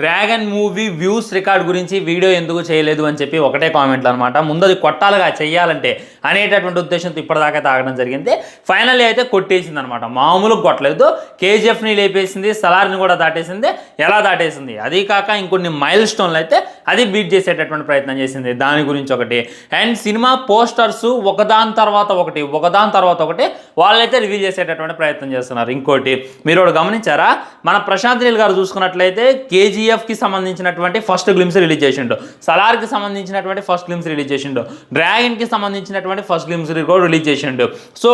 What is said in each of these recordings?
Dragon movie views record గురించి video ఎందుకు చేయలేదు అని చెప్పి ఒకటే కామెంట్లు అనమాట. ముందు అది కొట్టాలిగా చెయ్యాలంటే అనేటటువంటి ఉద్దేశంతో ఇప్పటిదాకా తాగడం జరిగింది. ఫైనల్లీ అయితే కొట్టేసింది అనమాట. మామూలుగా కొట్టలేదు, కేజీఎఫ్ని లేపేసింది, సలార్ని కూడా దాటేసింది. ఎలా దాటేసింది, అది కాక ఇంకొన్ని మైల్ స్టోన్లు అయితే అది బీట్ చేసేటటువంటి ప్రయత్నం చేసింది. దాని గురించి ఒకటి. అండ్ సినిమా పోస్టర్స్ ఒకదాని తర్వాత ఒకటి వాళ్ళైతే రివీల్ చేసేటటువంటి ప్రయత్నం చేస్తున్నారు. ఇంకోటి మీరు ఒకటి గమనించారా, మన ప్రశాంత్ నీల్ గారు చూసుకున్నట్లయితే కేజీఎఫ్కి సంబంధించినటువంటి ఫస్ట్ గ్లిమ్స్ రిలీజ్ చేసిండు, సలార్కి సంబంధించినటువంటి ఫస్ట్ గ్లిమ్స్ రిలీజ్ చేసిండు, డ్రాగన్కి సంబంధించినటువంటి ఫస్ట్ గ్లిమ్స్ కూడా రిలీజ్ చేసిండు. సో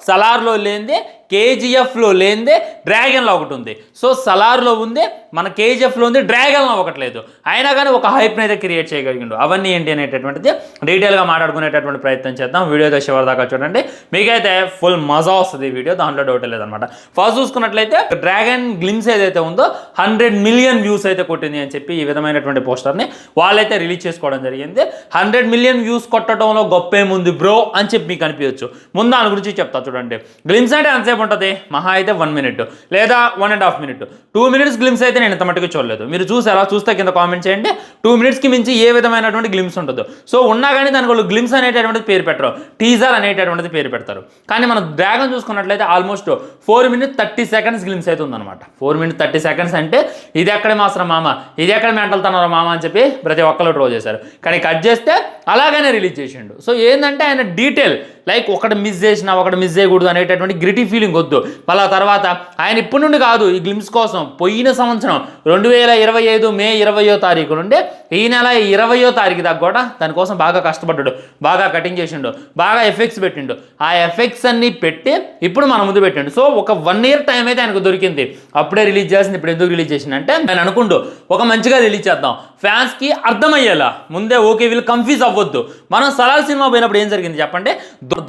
సలార్లో లేనిదే కేజీఎఫ్లో లేనిదే డ్రాగన్లో ఒకటి ఉంది. సో సలార్లో ఉంది, మన కేజీఎఫ్లో ఉంది, డ్రాగన్లో ఒకటి లేదు. అయినా కానీ ఒక హైప్ని అయితే క్రియేట్ చేయగలిగిండు. అవన్నీ ఏంటి అనేటటువంటిది డీటెయిల్గా మాట్లాడుకునేటటువంటి ప్రయత్నం చేద్దాం. వీడియో అయితే చివరి దాకా చూడండి, మీకైతే ఫుల్ మజా వస్తుంది వీడియో, దాంట్లో డౌట్ లేదనమాట. ఫస్ట్ చూసుకున్నట్లయితే డ్రాగన్ గ్లిమ్స్ ఏదైతే ఉందో 100 మిలియన్ వ్యూస్ అయితే కొట్టింది అని చెప్పి ఈ విధమైనటువంటి పోస్టర్ని వాళ్ళైతే రిలీజ్ చేసుకోవడం జరిగింది. 100 మిలియన్ వ్యూస్ కొట్టడంలో గొప్ప ఏముంది బ్రో అని చెప్పి మీకు అనిపించవచ్చు. ముందు దాని గురించి చెప్తా చూడండి. గ్లిమ్స్ అంటే అంతసేపు ఉంటుంది, మహా అయితే 1 మినిట్ లేదా 1.5 మినిట్. 2 మినిట్స్ గ్లిమ్స్ అయితే నేను ఇంత మట్టుకు చూడలేదు. మీరు చూసారా? చూస్తే కింద కామెంట్ చేయండి. 2 మినిట్స్కి మించి ఏ విధమైనటువంటి గ్లిమ్స్ ఉంటుందో. సో ఉన్నా కానీ దానికి వాళ్ళు గ్లిమ్స్ అనేటటువంటిది పేరు పెట్టరు, టీజర్ అనేటటువంటిది పేరు పెడతారు. కానీ మనం డ్రాగన్ చూసుకున్నట్లయితే ఆల్మోస్ట్ 4 minutes 30 seconds గ్లిమ్స్ అయితే ఉందన్నమాట. 4 minutes 30 seconds అంటే ఇది ఎక్కడ మాత్రం మామ, ఇది ఎక్కడ మెంటల్తున్నారో మామ అని చెప్పి ప్రతి ఒక్కరు ట్రోల్ చేశారు. కానీ కట్ చేస్తే అలాగనే రిలీజ్ చేసిండు. సో ఏంటంటే ఆయన డీటెయిల్ లైక్ ఒకటి మిస్ చేసినా ఒకటి మిస్ చేయకూడదు అనేటటువంటి గ్రిటీ ఫీలింగ్ వద్దు. మళ్ళా తర్వాత ఆయన ఇప్పటి నుండి కాదు, ఈ గ్లిమ్స్ కోసం పోయిన సంవత్సరం 2025 మే 20వ తారీఖు నుండి ఈ నెల 20వ తారీఖు దాకా కూడా దానికోసం బాగా కష్టపడ్డాడు, బాగా కటింగ్ చేసిండు, బాగా ఎఫెక్ట్స్ పెట్టిండు. ఆ ఎఫెక్ట్స్ అన్ని పెట్టి ఇప్పుడు మన ముందు పెట్టిండు. సో ఒక 1 year టైం అయితే ఆయనకు దొరికింది. అప్పుడే రిలీజ్ చేసింది, ఇప్పుడు ఎందుకు రిలీజ్ చేసిందంటే నేను అనుకుంటూ ఒక మంచిగా రిలీజ్ చేద్దాం, ఫ్యాన్స్కి అర్థమయ్యేలా. ముందే ఓకే వీళ్ళు కన్ఫ్యూజ్ అవ్వద్దు. మనం సలార్ సినిమా పోయినప్పుడు ఏం జరిగింది చెప్పండి,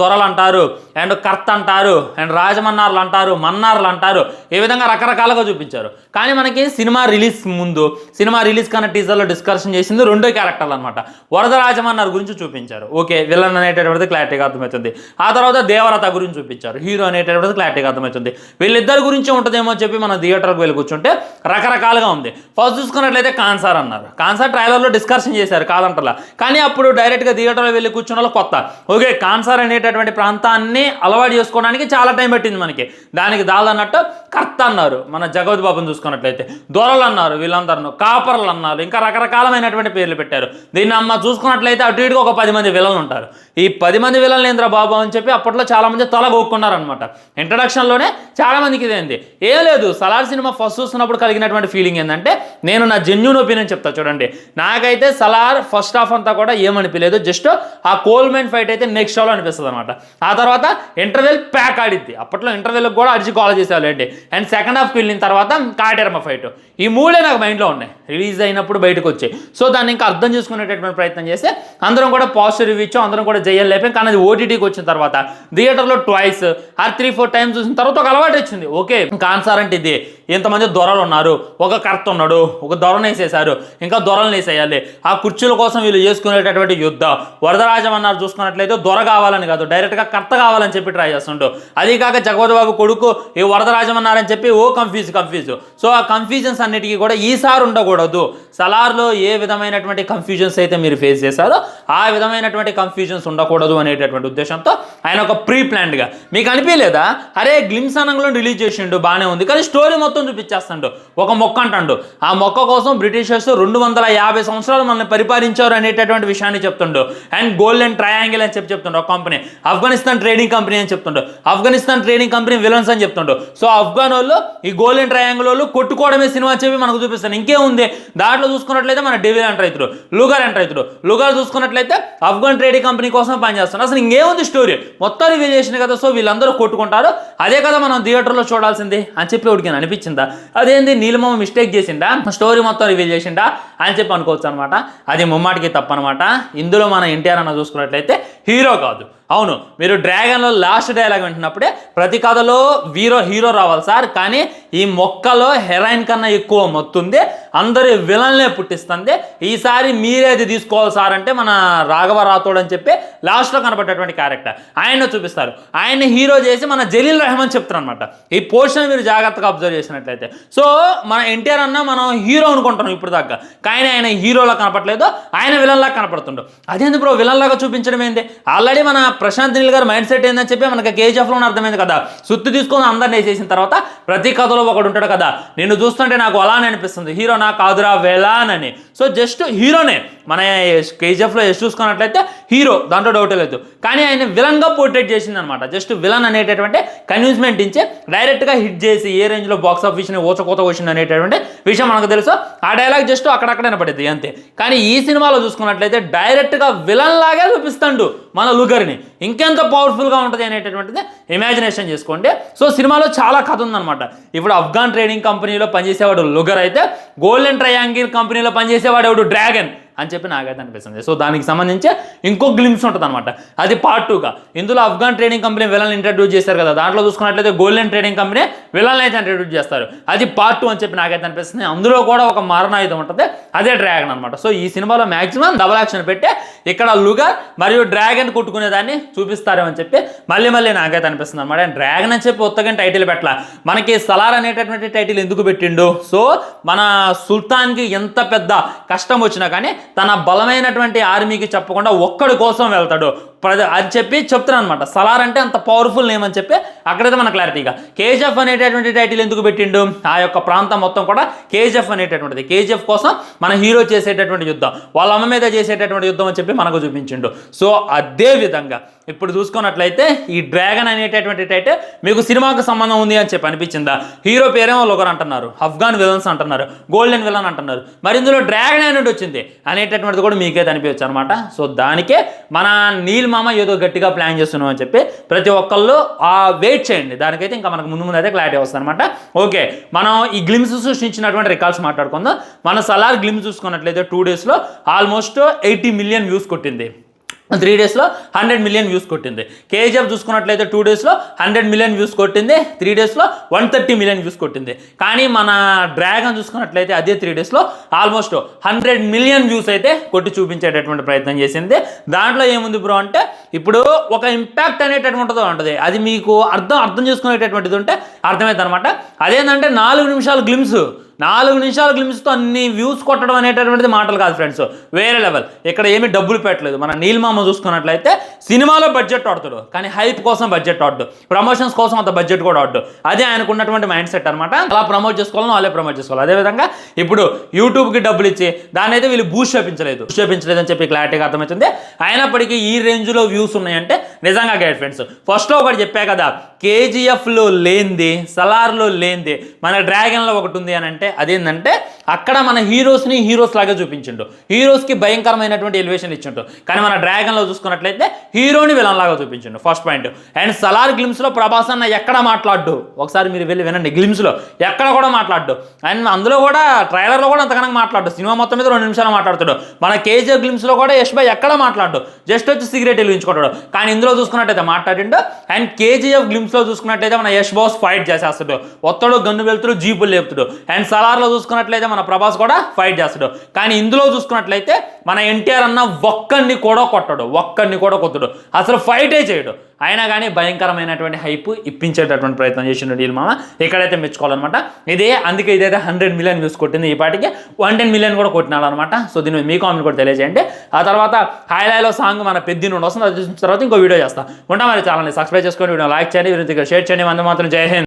దొరలు అంటారు, అండ్ కర్త అంటారు, అండ్ రాజమన్నార్లు అంటారు, మన్నార్లు అంటారు, ఈ విధంగా రకరకాలుగా చూపించారు. కానీ మనకి సినిమా రిలీజ్ ముందు, సినిమా రిలీజ్ కన్నా టీజర్లో డిస్కషన్ చేసింది 2 క్యారెక్టర్లు అనమాట. వరద రాజమన్నార్ గురించి చూపించారు, ఓకే విలన్ అనేటటువంటిది క్లారిటీగా అర్థమవుతుంది. ఆ తర్వాత దేవరత గురించి చూపించారు, హీరో అనేటటువంటిది క్లారిటీగా అర్థమవుతుంది. వీళ్ళిద్దరి గురించి ఉంటుందేమో అని చెప్పి మన థియేటర్కి వెళ్ళి కూర్చుంటే రకరకాలుగా ఉంది. ఫస్ట్ చూసుకున్నట్లయితే కాన్సార్ అన్నారు, కాన్సార్ ట్రైలర్లో డిస్కషన్ చేశారు కాదంటలా. కానీ అప్పుడు డైరెక్ట్గా థియేటర్లో వెళ్ళి కూర్చున్న వాళ్ళు కొత్త, ఓకే కాన్సార్ అనేటటువంటి ప్రాంతాన్ని అలవాటు చేసుకోవడానికి చాలా టైం పట్టింది మనకి. దానికి దాదన్నట్టు కర్త అన్నారు మన జగవత్ బాబుని చూసుకున్నట్లయితే, దొరలు అన్నారు వీళ్ళందరూ, కాపర్లు అన్నారు, ఇంకా రకరకాలమైనటువంటి పేర్లు పెట్టారు. దీన్ని అమ్మ చూసుకున్నట్లయితే అటు ఇటుగా ఒక 10 మంది విలన్లు ఉంటారు. ఈ 10 మంది విలన్లు ఏంద్రా బాబు అని చెప్పి అప్పట్లో చాలా మంది తొలగొక్కున్నారనమాట. ఇంట్రడక్షన్లోనే చాలా మందికి ఇదేంది ఏం లేదు. సలార్ సినిమా ఫస్ట్ చూస్తున్నప్పుడు కలిగినటువంటి ఫీలింగ్ ఏంటంటే, నేను నా జెన్యూన్ ఒపీనియన్ చెప్తా చూడండి, నాకైతే సలార్ ఫస్ట్ హాఫ్ అంతా కూడా ఏమనిపించలేదు. జస్ట్ ఆ కోల్మెన్ ఫైట్ అయితే నెక్స్ట్ షోలో అనిపిస్తుంది అనమాట. ఆ తర్వాత ఇంటర్వెల్ ప్యాక్ ఆడిద్ది, అప్పట్లో ఇంటర్వెల్కి కూడా అడిచి కాల్ చేసేవాళ్ళండి. అండ్ సెకండ్ హాఫ్కి వెళ్ళిన తర్వాత కాటెరమ్మ ఫైట్, ఈ 3 నాకు మైండ్లో ఉన్నాయి రిలీజ్ అయినప్పుడు బయటకు వచ్చాయి. సో దాన్ని ఇంకా అర్థం చేసుకునేటటువంటి ప్రయత్నం చేస్తే అందరం కూడా పాజిటివ్ రివ్యూ ఇచ్చాం, అందరం కూడా జయ్యాలి లేపాం. కానీ అది ఓటీటీకి వచ్చిన తర్వాత థియేటర్లో ట్వైస్ ఆర్ 3-4 times చూసిన తర్వాత ఒక అలవాటు వచ్చింది. ఓకే కాన్సార్ అంటే ఇది, ఎంతమంది దొరలు ఉన్నారు, ఒక కర్త ఉన్నాడు, ఒక దొరను వేసేసారు, ఇంకా దొరలను వేసేయాలి. ఆ కుర్చీల కోసం వీళ్ళు చేసుకునేటటువంటి యుద్ధం. వరదరాజమన్నారు చూసుకున్నట్లయితే దొర కావాలని కాదు, డైరెక్ట్గా కర్త కావాలని చెప్పి ట్రై చేస్తుండు. అది కాక జగవత్ బాబు కొడుకు ఈ వరదరాజమన్నారని చెప్పి కన్ఫ్యూజ్. సో ఆ కన్ఫ్యూజన్స్ అన్నిటికీ కూడా ఈసారి ఉండకూడదు. సలార్లో ఏ విధమైనటువంటి కన్ఫ్యూజన్స్ అయితే మీరు ఫేస్ చేశారో ఆ విధమైనటువంటి కన్ఫ్యూజన్స్ ఉండకూడదు అనేటటువంటి ఉద్దేశంతో ఆయన ఒక ప్రీ ప్లాన్డ్గా, మీకు అనిపించలేదా అరే గ్లిమ్స్ అనంలో రిలీజ్ చేసిండు బాగానే ఉంది, కానీ స్టోరీ మొత్తం చూపించేస్తాడు. ఒక మొక్క అంటాడు, ఆ మొక్క కోసం బ్రిటిషర్స్ 250 సంవత్సరాలు మనల్ని పరిపాలించారు అనేటటువంటి విషయాన్ని చెప్తుండు. అండ్ గోల్డెన్ ట్రయాంగిల్ అని చెప్తుండు ఒక కంపెనీ, ఆఫ్ఘనిస్తాన్ ట్రేడింగ్ కంపెనీ అని చెప్తుండు, ఆఫ్ఘనిస్తాన్ ట్రేడింగ్ కంపెనీ విలన్స్ అని చెప్తుండు. సో ఆఫ్ఘన్ వాళ్ళు ఈ గోల్డెన్ ట్రయాంగిల్ వాళ్ళు కొట్టుకోవడమే సినిమా చెప్పి మనకు చూపిస్తాను. ఇంకేముంది దాంట్లో చూసుకున్నట్లయితే మన డెవిల్ అంటారు రైతుడు, లుగర్ అంటారు రైతుడు, లుగర్ చూసుకున్నట్లయితే ఆఫ్ఘన్ ట్రేడింగ్ కంపెనీ కోసం పనిచేస్తాను. అసలు ఇంకేముంది స్టోరీ మొత్తం రివీల్ చేసింది కదా. సో వీళ్ళందరూ కొట్టుకుంటారు, అదే కదా మనం థియేటర్లో చూడాల్సింది అని చెప్పి ఒకటికి అనిపించిందా? అదేంది నీలమ్మ మిస్టేక్ చేసిండా, స్టోరీ మొత్తం రివీల్ చేసిండా అని చెప్పి అనుకోవచ్చు అనమాట. అది ముమ్మాటికి తప్పనమాట. ఇందులో మన ఎన్టీఆర్ అన్న చూసుకున్నట్లయితే హీరో కాదు, అవును, మీరు డ్రాగన్లో లాస్ట్ డైలాగ్ వింటున్నప్పుడే ప్రతి కథలో హీరో రావాలి సార్, కానీ ఈ మొక్కలో హెరాయిన్ కన్నా ఎక్కువ మొత్తుంది, అందరి విలన్లే పుట్టిస్తుంది, ఈసారి మీరే అది తీసుకోవాలి సార్ అంటే మన రాఘవ రాథోడ్ అని చెప్పి లాస్ట్లో కనబడేటువంటి క్యారెక్టర్ ఆయన చూపిస్తారు. ఆయన హీరో చేసి మన జలీల్ రెహమాన్ చెప్తారు అనమాట. ఈ పోర్షన్ మీరు జాగ్రత్తగా అబ్జర్వ్ చేసినట్లయితే. సో మన ఎన్టీఆర్ అన్న మనం హీరో అనుకుంటాం ఇప్పుడు దాకా, కానీ ఆయన హీరోలా కనపడలేదు, ఆయన విలన్లాగా కనపడుతుండు. అదేంది బ్రో విలన్లాగా చూపించడం ఏంది? ఆల్రెడీ మన ప్రశాంత్ నీల్ గారు మైండ్ సెట్ ఏందని చెప్పి మనకి కేజీఎఫ్లోనే అర్థమైంది కదా. సుత్తి తీసుకొని అందరిని వేసేసిన తర్వాత ప్రతి కథలో ఒకడు ఉంటాడు కదా, నిన్ను చూస్తుంటే నాకు అలానే అనిపిస్తుంది, హీరో నా కాదురా వెలాన్ అని. సో జస్ట్ హీరోనే మన కేజీఎఫ్లో చూసుకున్నట్లయితే హీరో, దాంట్లో డౌటే లేదు, కానీ ఆయన విలన్గా పోర్ట్రేట్ చేసింది అనమాట. జస్ట్ విలన్ అనేటటువంటి కన్విన్స్మెంట్ ఇచ్చి డైరెక్ట్గా హిట్ చేసి ఏ రేంజ్లో బాక్స్ ఆఫీస్ని ఓచకోత వచ్చింది అనేటటువంటి విషయం మనకు తెలుసు. ఆ డైలాగ్ జస్ట్ అక్కడక్కడ వినపడింది అంతే. కానీ ఈ సినిమాలో చూసుకున్నట్లయితే డైరెక్ట్గా విలన్ లాగే చూపిస్తాడు మన లుగర్ని. ఇంకెంత పవర్ఫుల్గా ఉంటుంది అనేటటువంటిది ఇమాజినేషన్ చేసుకోండి. సో సినిమాలో చాలా కథ ఉందన్నమాట. ఇప్పుడు అఫ్ఘాన్ ట్రేడింగ్ కంపెనీలో పనిచేసేవాడు లుగర్ అయితే, గోల్డెన్ ట్రయాంగిల్ కంపెనీలో పనిచేసేవాడు ఎవడు డ్రాగన్ అని చెప్పి నాకైతే అనిపిస్తుంది. సో దానికి సంబంధించి ఇంకో గ్లిమ్స్ ఉంటుంది అనమాట, అది పార్ట్ 2గా. ఇందులో Afghan trading company villain introduce చేశారు కదా, దాంట్లో చూసుకున్నట్లయితే గోల్డెన్ ట్రేడింగ్ కంపెనీ విలన్ అయితే ఇంట్రడ్యూస్ చేస్తారు, అది పార్ట్ 2 అని చెప్పి నాకైతే అనిపిస్తుంది. అందులో కూడా ఒక మారణాయుధం ఉంటుంది, అదే డ్రాగన్ అనమాట. సో ఈ సినిమాలో మ్యాక్సిమం డబుల్ యాక్షన్ పెట్టి ఇక్కడ లుగర్ మరియు డ్రాగన్ కొట్టుకునేదాన్ని చూపిస్తారేమని చెప్పి మళ్ళీ నాకైతే అనిపిస్తుంది అనమాట. డ్రాగన్ అని చెప్పి కొత్తగా టైటిల్ పెట్టాల, మనకి సలార్ అనేటటువంటి టైటిల్ ఎందుకు పెట్టిండు? సో మన సుల్తాన్కి ఎంత పెద్ద కష్టం వచ్చినా కానీ తన బలమైనటువంటి ఆర్మీకి చెప్పకుండా ఒక్కడి కోసం వెళ్తాడు అని చెప్పి చెప్తున్నాను అనమాట. సలార్ అంటే అంత పవర్ఫుల్ నేమ్ అని చెప్పి అక్కడైతే మన క్లారిటీగా. కేజీఎఫ్ అనేటటువంటి టైటిల్ ఎందుకు పెట్టిండు? ఆ యొక్క ప్రాంతం మొత్తం కూడా కేజీఎఫ్ అనేటటువంటిది, కేజీఎఫ్ కోసం మన హీరో చేసేటటువంటి యుద్ధం, వాళ్ళ అమ్మ మీద చేసేటటువంటి యుద్ధం అని చెప్పి మనకు చూపించిండు. సో అదే విధంగా ఇప్పుడు చూసుకున్నట్లయితే ఈ డ్రాగన్ అనేటటువంటి టైటిల్ మీకు సినిమాకు సంబంధం ఉంది అని చెప్పి అనిపించిందా? హీరో పేరేమో ఒకరు అంటున్నారు, అఫ్ఘాన్ విలన్స్ అంటున్నారు, గోల్డెన్ విలన్ అంటున్నారు, మరి ఇందులో డ్రాగన్ అనేది వచ్చింది అనేటటువంటిది కూడా మీకైతే అనిపించచ్చు అనమాట. సో దానికే మన నీల్ మామ ఏదో గట్టిగా ప్లాన్ చేస్తున్నాం అని చెప్పి ప్రతి ఒక్కళ్ళు వెయిట్ చేయండి, దానికైతే ఇంకా మనకు ముందు అయితే క్లారిటీ వస్తుంది అనమాట. ఓకే, మనం ఈ గ్లిమ్స్ సృష్టించినటువంటి రికార్డ్స్ మాట్లాడుకుందాం. మన సలార్ గ్లిమ్స్ చూసుకున్నట్లయితే 2 daysలో ఆల్మోస్ట్ 80 million వ్యూస్ కొట్టింది, 3 daysలో 100 million వ్యూస్ కొట్టింది. కేజీఎఫ్ చూసుకున్నట్లయితే 2 daysలో 100 million వ్యూస్ కొట్టింది, 3 daysలో 130 million వ్యూస్ కొట్టింది. కానీ మన డ్రాగన్ చూసుకున్నట్లయితే అదే 3 daysలో ఆల్మోస్ట్ 100 million వ్యూస్ అయితే కొట్టి చూపించేటటువంటి ప్రయత్నం చేసింది. దాంట్లో ఏముంది బ్రో అంటే ఇప్పుడు ఒక ఇంపాక్ట్ అనేటటువంటిది ఉంటుంది, అది మీకు అర్థం చేసుకునేటటువంటిది ఉంటే అర్థమైంది అనమాట. అదేంటంటే 4 నిమిషాల గ్లిమ్స్, 4 నిమిషాల గ్లిమ్స్తో అన్ని వ్యూస్ కొట్టడం అనేటటువంటిది మాటలు కాదు ఫ్రెండ్స్, వేరే లెవెల్. ఇక్కడ ఏమీ డబ్బులు పెట్టలేదు. మన నీల్ మామ చూసుకున్నట్లయితే సినిమాలో బడ్జెట్ వాడుతాడు, కానీ హైప్ కోసం బడ్జెట్ వాడు, ప్రమోషన్స్ కోసం అంత బడ్జెట్ కూడా వాడు. అదే ఆయనకున్నటువంటి మైండ్ సెట్ అనమాట. అలా ప్రమోట్ చేసుకోవాలని వాళ్ళే ప్రమోట్ చేసుకోవాలి. అదేవిధంగా ఇప్పుడు యూట్యూబ్కి డబ్బులు ఇచ్చి దాన్ని అయితే వీళ్ళు బూస్ట్ చేపించలేదు అని చెప్పి క్లారిటీగా అర్థమవుతుంది. అయినప్పటికీ ఈ రేంజ్లో వ్యూస్ ఉన్నాయంటే నిజంగా గ్రేట్ ఫ్రెండ్స్. ఫస్ట్లో ఒకటి చెప్పా కదా, కేజీఎఫ్లో లేనిది, సలార్లో లేనిది మన డ్రాగన్లో ఒకటి ఉంది అని అంటే అదేంటంటే అక్కడ మన హీరోస్ని హీరోస్ లాగా చూపించిండు, హీరోస్కి భయంకరమైనటువంటి ఎలివేషన్ ఇచ్చిండు. కానీ మన డ్రాగన్లో చూసుకున్నట్లయితే హీరోని విలన్ లాగా చూపించిండు, ఫస్ట్ పాయింట్. అండ్ సలార్ గ్లిమ్స్లో ప్రభాస్ అన్న ఎక్కడ మాట్లాడు, ఒకసారి మీరు వెళ్ళి వినండి, గ్లిమ్స్లో ఎక్కడ కూడా మాట్లాడు. అండ్ అందులో కూడా ట్రైలర్లో కూడా అంతకన్నా మాట్లాడు, సినిమా మొత్తం మీద 2 నిమిషాలు మాట్లాడుతాడు. మన కేజీఎఫ్ గ్లిమ్స్లో కూడా యష్ భాయ్ ఎక్కడ మాట్లాడు, జస్ట్ వచ్చి సిగరెట్ వెలిగించుకుంటాడు. కానీ ఇందులో చూసుకున్నట్టయితే మాట్లాడిండు. అండ్ కేజీఎఫ్ గ్లిమ్స్లో చూసుకున్నట్లయితే మన యష్ బాస్ ఫైట్ చేసేస్తాడు, ఒత్తడు, గన్ను వెళ్తాడు, జీపులు లేపుతాడు. అండ్ సలార్లో చూసుకున్నట్లయితే మన ప్రభాస్ కూడా ఫైట్ చేస్తాడు. కానీ ఇందులో చూసుకున్నట్లయితే మన ఎన్టీఆర్ అన్న ఒక్కడిని కూడా కొట్టడు, అసలు ఫైటే చేయడు. అయినా కానీ భయంకరమైనటువంటి హైప్ ఇప్పించేటటువంటి ప్రయత్నం చేసిండు నీల్ మామ, ఇక్కడైతే మెచ్చుకోవాలన్నమాట. అందుకే ఇదైతే 100 million వ్యూస్ కొట్టింది, ఈ పాటికి 110 million కూడా కొట్టినాలన్నమాట. సో దీన్ని మీ కామెంట్ కూడా తెలియజేయండి. ఆ తర్వాత హైలైలో సాంగ్ మన పెద్ద నుండి వస్తుంది, అది చూసిన తర్వాత ఇంకో వీడియో చేస్తా ఉంటా. మరి ఛానల్ని సబ్స్క్రైబ్ చేసుకొని వీడియో లైక్ చేయండి, షేర్ చేయండి. మంది మాత్రం జై హింద్.